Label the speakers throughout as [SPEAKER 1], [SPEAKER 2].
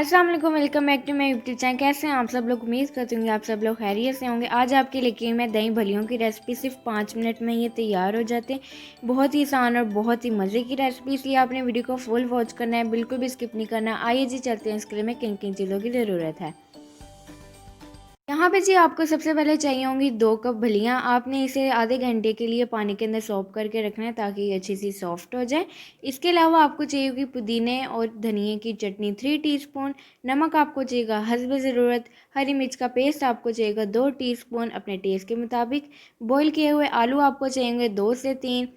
[SPEAKER 1] अस्सलाम वालेकुम, welcome back to my YouTube channel. कैसे हैं आप सब लोग? उम्मीद करती हूँ आप सब लोग खैरियत से होंगे। आज आपके लेके मैं दही भल्लियों की रेसिपी सिर्फ 5 मिनट में ये तैयार हो जाते हैं। बहुत ही आसान और बहुत ही मज़े की रेसिपी, इसलिए आपने वीडियो को फुल वॉच करना है, बिल्कुल भी स्किप नहीं करना। आइए जी चलते हैं, इसके लिए मैं किन किन चीज़ों की ज़रूरत है। यहाँ पे जी आपको सबसे पहले चाहिए होंगी 2 कप भलियाँ। आपने इसे आधे घंटे के लिए पानी के अंदर सॉक करके रखना है ताकि ये अच्छी सी सॉफ्ट हो जाए। इसके अलावा आपको चाहिए होगी पुदीने और धनिए की चटनी 3 टीस्पून, नमक आपको चाहिएगा हस्ब ज़रूरत, हरी मिर्च का पेस्ट आपको चाहिएगा 2 टीस्पून अपने टेस्ट के मुताबिक, बॉईल किए हुए आलू आपको चाहिए 2 से 3,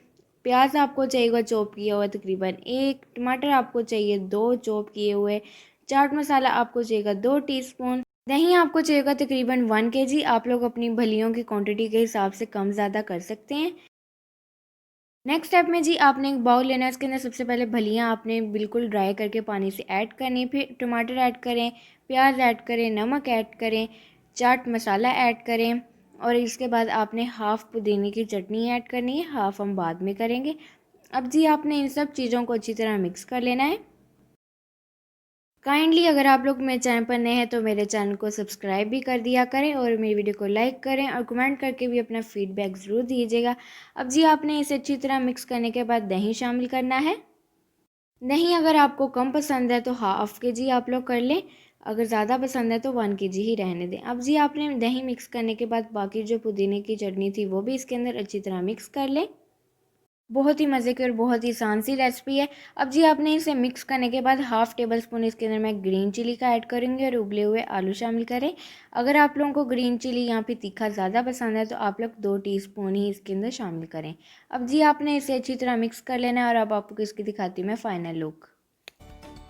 [SPEAKER 1] प्याज आपको चाहिएगा चॉप किया हुआ तकरीबन 1, टमाटर आपको चाहिए 2 चॉप किए हुए, चाट मसाला आपको चाहिएगा 2 टीस्पून, दही आपको चाहिएगा तकरीबन 1 केजी। आप लोग अपनी भलियों की क्वांटिटी के हिसाब से कम ज़्यादा कर सकते हैं। नेक्स्ट स्टेप में जी आपने एक बाउल लेना है, इसके अंदर सबसे पहले भलियाँ आपने बिल्कुल ड्राई करके पानी से ऐड करनी है, फिर टमाटर ऐड करें, प्याज ऐड करें, नमक ऐड करें, चाट मसाला ऐड करें और इसके बाद आपने हाफ़ पुदीने की चटनी ऐड करनी है, हाफ़ हम बाद में करेंगे। अब जी आपने इन सब चीज़ों को अच्छी तरह मिक्स कर लेना है। काइंडली अगर आप लोग मेरे चैनल पर नए हैं तो मेरे चैनल को सब्सक्राइब भी कर दिया करें और मेरी वीडियो को लाइक करें और कमेंट करके भी अपना फीडबैक ज़रूर दीजिएगा। अब जी आपने इसे अच्छी तरह मिक्स करने के बाद दही शामिल करना है। दही अगर आपको कम पसंद है तो हाफ़ के जी आप लोग कर लें, अगर ज़्यादा पसंद है तो 1 केजी ही रहने दें। अब जी आपने दही मिक्स करने के बाद बाकी जो पुदीने की चटनी थी वो भी इसके अंदर अच्छी तरह मिक्स कर लें। बहुत ही मज़े की और बहुत ही आसान सी रेसिपी है। अब जी आपने इसे मिक्स करने के बाद हाफ़ टेबल स्पून इसके अंदर मैं ग्रीन चिली का ऐड करूँगी और उबले हुए आलू शामिल करें। अगर आप लोगों को ग्रीन चिली यहाँ पे तीखा ज़्यादा पसंद है तो आप लोग 2 टीस्पून ही इसके अंदर शामिल करें। अब जी आपने इसे अच्छी तरह मिक्स कर लेना है और अब आपको इसकी दिखाती हूँ मैं फ़ाइनल लुक।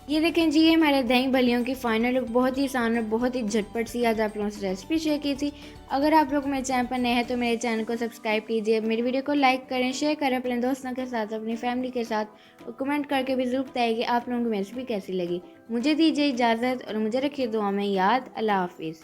[SPEAKER 1] ये देखें जी, ये हमारे दही भल्लियों की फ़ाइनल लुक बहुत ही आसान और बहुत ही झटपट सी आज आप लोगों से रेसिपी शेयर की थी। अगर आप लोग मेरे चैनल पर नए हैं तो मेरे चैनल को सब्सक्राइब कीजिए, मेरी वीडियो को लाइक करें, शेयर करें अपने दोस्तों के साथ, अपनी फैमिली के साथ और कमेंट करके भी ज़रूर बताइए कि आप लोगों को रेसिपी कैसी लगी। मुझे दीजिए इजाज़त और मुझे रखिए दुआ में याद। अल्लाह हाफिज़।